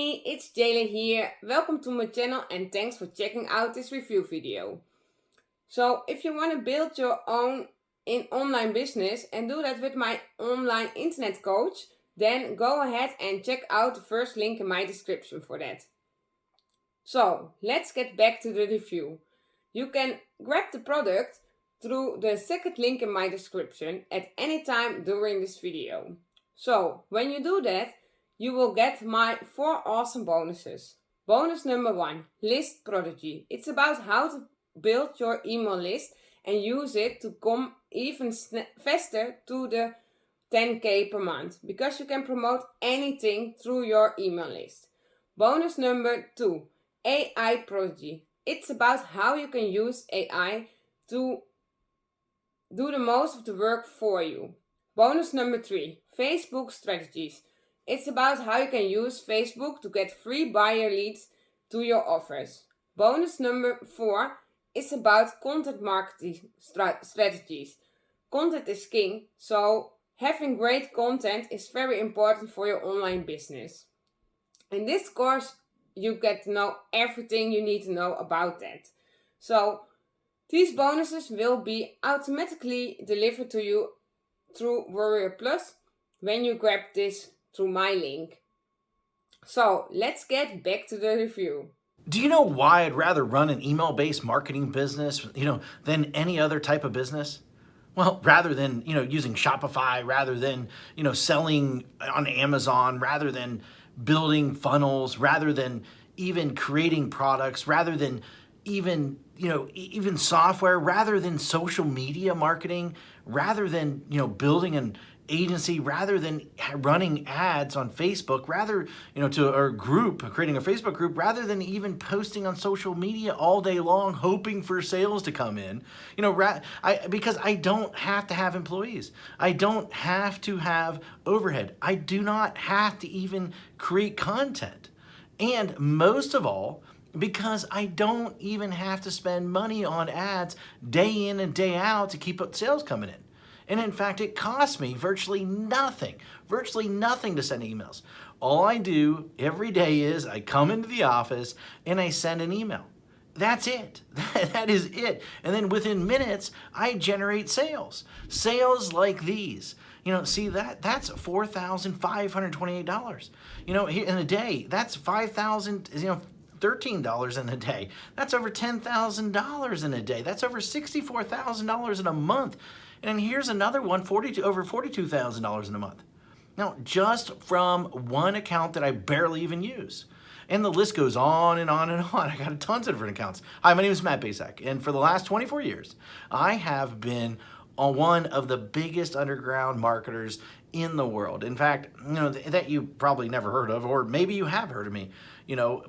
Hey, it's Jayla here. Welcome to my channel and thanks for checking out this review video. So, if you want to build your own online business and do that with my online internet coach, then go ahead and check out the first link in my description for that. So, let's get back to the review. You can grab the product through the second link in my description at any time during this video. So, when you do that, you will get my 4 awesome bonuses. Bonus number 1, List Prodigy. It's about how to build your email list and use it to come even faster to the 10k per month, because you can promote anything through your email list. Bonus number 2, AI Prodigy. It's about how you can use AI to do the most of the work for you. Bonus number 3, Facebook Strategies. It's about how you can use Facebook to get free buyer leads to your offers. Bonus number 4 is about content marketing strategies. Content is king, so having great content is very important for your online business. In this course, you get to know everything you need to know about that. So, these bonuses will be automatically delivered to you through Warrior Plus when you grab this through my link. So let's get back to the review. Do you know why I'd rather run an email-based marketing business, than any other type of business? Well, rather than, using Shopify, rather than, selling on Amazon, rather than building funnels, rather than even creating products, rather than even software, rather than social media marketing, rather than, building an agency, rather than running ads on Facebook, rather, to our group, creating a Facebook group, rather than even posting on social media all day long, hoping for sales to come in, because I don't have to have employees. I don't have to have overhead. I do not have to even create content. And most of all, because I don't even have to spend money on ads day in and day out to keep up sales coming in. And in fact, it costs me virtually nothing to send emails. All I do every day is I come into the office and I send an email. That's it. That is it. And then within minutes, I generate sales. Sales like these. See that's $4,528. In a day, that's $5,000, $13 in a day. That's over $10,000 in a day. That's over $64,000 in a month. And here's another one, over $42,000 in a month. Now, just from one account that I barely even use. And the list goes on and on and on. I got tons of different accounts. Hi, my name is Matt Basak, and for the last 24 years, I have been one of the biggest underground marketers in the world. In fact, that you probably never heard of, or maybe you have heard of me,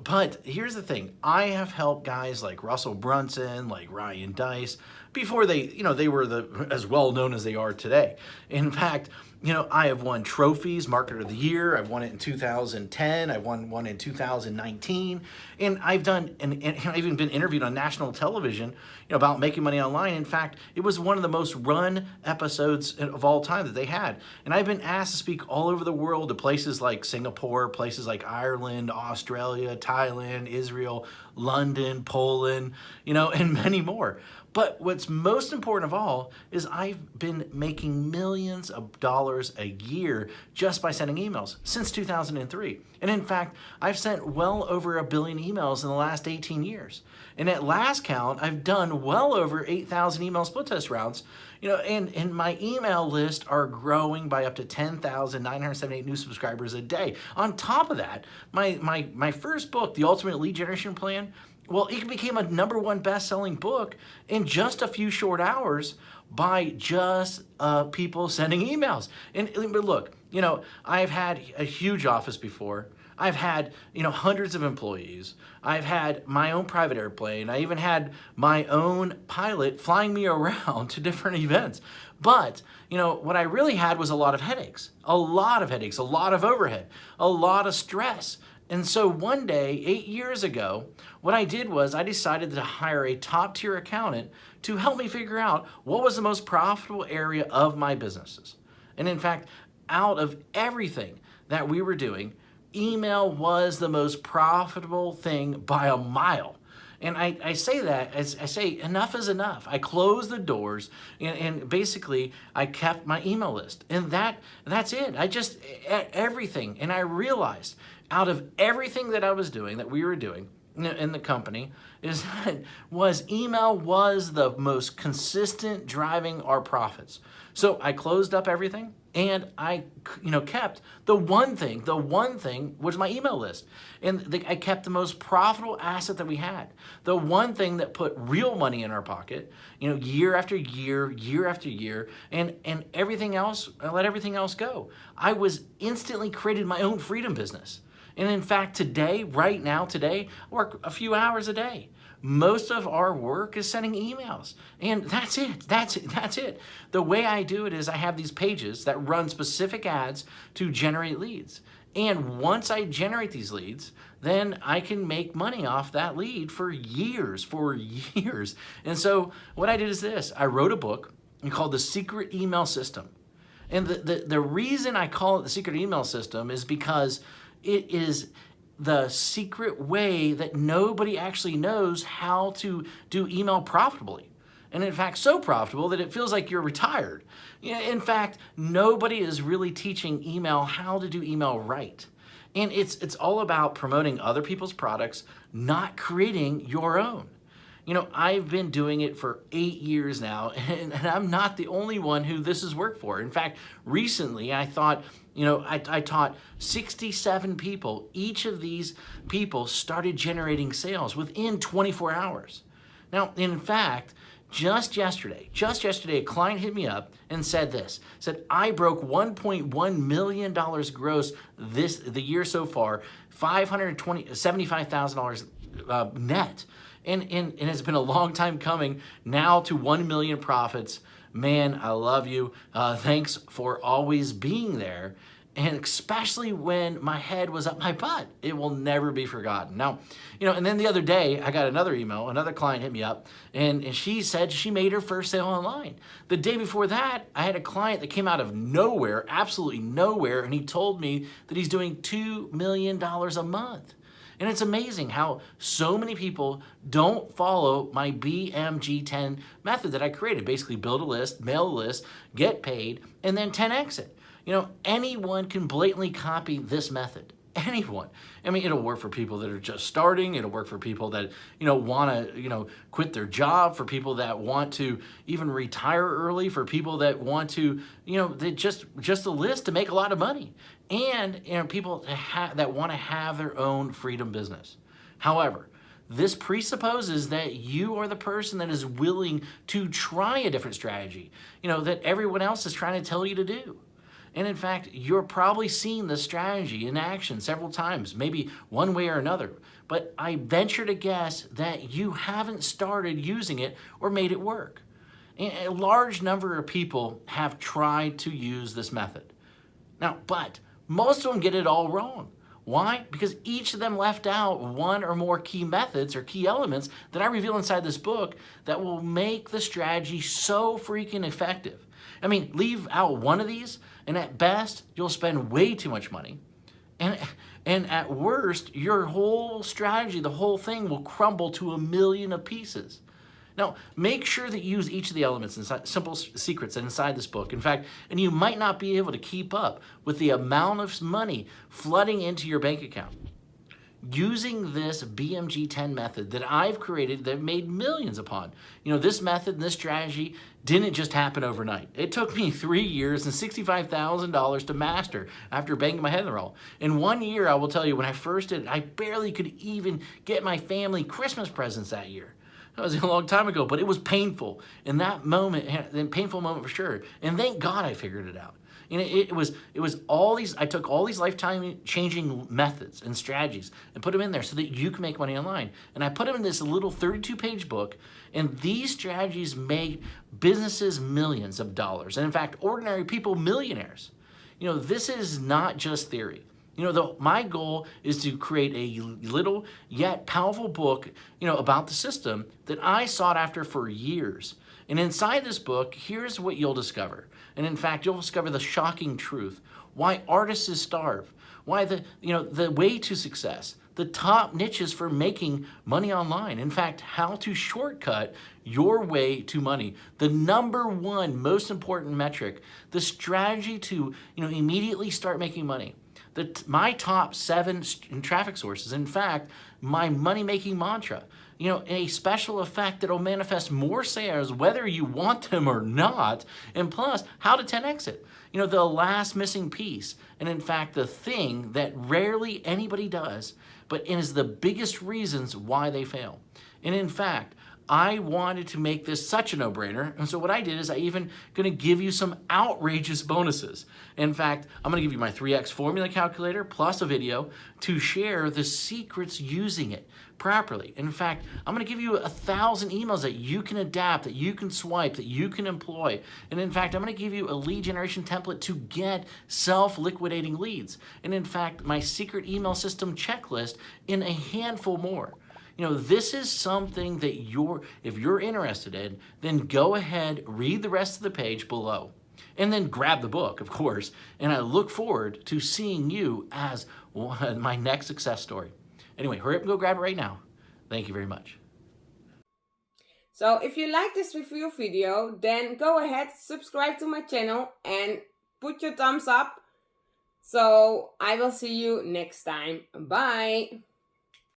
but here's the thing. I have helped guys like Russell Brunson, like Ryan Deiss, before they were as well known as they are today. In fact, I have won trophies, Marketer of the Year. I've won it in 2010. I won one in 2019. And I've even been interviewed on national television, about making money online. In fact, it was one of the most run episodes of all time that they had. And I've been asked to speak all over the world to places like Singapore, places like Ireland, Australia, Thailand, Israel, London, Poland, and many more. But what's most important of all is I've been making millions of dollars a year just by sending emails since 2003. And in fact, I've sent well over 1 billion emails in the last 18 years. And at last count, I've done well over 8,000 email split test rounds. And my email list are growing by up to 10,978 new subscribers a day. On top of that, my first book, The Ultimate Lead Generation Plan, well, it became a #1 best-selling book in just a few short hours by just people sending emails. But look, I've had a huge office before. I've had, hundreds of employees. I've had my own private airplane. I even had my own pilot flying me around to different events. But, what I really had was a lot of headaches, a lot of overhead, a lot of stress. And so one day, 8 years ago, what I did was I decided to hire a top-tier accountant to help me figure out what was the most profitable area of my businesses. And in fact, out of everything that we were doing, email was the most profitable thing by a mile. And I say that as I say, enough is enough. I closed the doors and basically I kept my email list. And that's it. I just, everything. And I realized out of everything that I was doing, that we were doing in the company, is that email was the most consistent driving our profits. So I closed up everything and I kept the one thing was my email list. And I kept the most profitable asset that we had. The one thing that put real money in our pocket, year after year, year after year, and everything else, I let everything else go. I was instantly created my own freedom business. And in fact, right now, I work a few hours a day. Most of our work is sending emails. And that's it. The way I do it is I have these pages that run specific ads to generate leads. And once I generate these leads, then I can make money off that lead for years. And so what I did is this. I wrote a book called The Secret Email System. And the reason I call it The Secret Email System is because it is the secret way that nobody actually knows how to do email profitably. And in fact, so profitable that it feels like you're retired. In fact, nobody is really teaching email how to do email right. And it's all about promoting other people's products, not creating your own. I've been doing it for 8 years now, and I'm not the only one who this has worked for. In fact, recently I thought, I taught 67 people. Each of these people started generating sales within 24 hours. Now, in fact, just yesterday, a client hit me up and said I broke $1.1 million gross the year so far, $75,000 net. And it's been a long time coming now to 1 million profits. Man, I love you. Thanks for always being there. And especially when my head was up my butt, it will never be forgotten. Now, and then the other day I got another email, another client hit me up and she said she made her first sale online. The day before that, I had a client that came out of nowhere, absolutely nowhere. And he told me that he's doing $2 million a month. And it's amazing how so many people don't follow my BMG10 method that I created. Basically build a list, mail a list, get paid, and then 10x it. Anyone can blatantly copy this method. Anyone. I mean, it'll work for people that are just starting. It'll work for people that, want to, quit their job, for people that want to even retire early, for people that want to, they just a list to make a lot of money. And, people that want to have their own freedom business. However, this presupposes that you are the person that is willing to try a different strategy, that everyone else is trying to tell you to do. And in fact, you're probably seen this strategy in action several times, maybe one way or another. But I venture to guess that you haven't started using it or made it work. A large number of people have tried to use this method. Now, but most of them get it all wrong. Why? Because each of them left out one or more key methods or key elements that I reveal inside this book that will make the strategy so freaking effective. I mean, leave out one of these, and at best, you'll spend way too much money. And at worst, your whole strategy, the whole thing will crumble to a million of pieces. Now, make sure that you use each of the elements inside, simple secrets inside this book. In fact, and you might not be able to keep up with the amount of money flooding into your bank account. Using this BMG10 method that I've created that I've made millions upon. This method and this strategy didn't just happen overnight. It took me 3 years and $65,000 to master after banging my head in the wall. In 1 year, I will tell you, when I first did it, I barely could even get my family Christmas presents that year. That was a long time ago, but it was painful. In that moment, a painful moment for sure. And thank God I figured it out. And it was all these, I took all these lifetime changing methods and strategies and put them in there so that you can make money online. And I put them in this little 32-page book, and these strategies made businesses millions of dollars. And in fact, ordinary people millionaires. This is not just theory. My goal is to create a little yet powerful book, about the system that I sought after for years. And inside this book, here's what you'll discover. And in fact, you'll discover the shocking truth. Why artists starve. why the way to success, the top niches for making money online. In fact, how to shortcut your way to money. The number one most important metric, the strategy to immediately start making money. My top 7 traffic sources. In fact, my money-making mantra. A special effect that'll manifest more sales whether you want them or not. And plus, how to 10x it. The last missing piece. And in fact, the thing that rarely anybody does, but is the biggest reasons why they fail. And in fact, I wanted to make this such a no-brainer, and so what I did is I even going to give you some outrageous bonuses. In fact, I'm going to give you my 3x formula calculator plus a video to share the secrets using it properly. In fact, I'm going to give you 1,000 emails that you can adapt, that you can swipe, that you can employ. And in fact, I'm going to give you a lead generation template to get self-liquidating leads. And in fact, my secret email system checklist in a handful more. This is something that if you're interested in, then go ahead, read the rest of the page below, and then grab the book, of course. And I look forward to seeing you as my next success story. Anyway, hurry up and go grab it right now. Thank you very much. So if you like this review video, then go ahead, subscribe to my channel and put your thumbs up. So I will see you next time. Bye.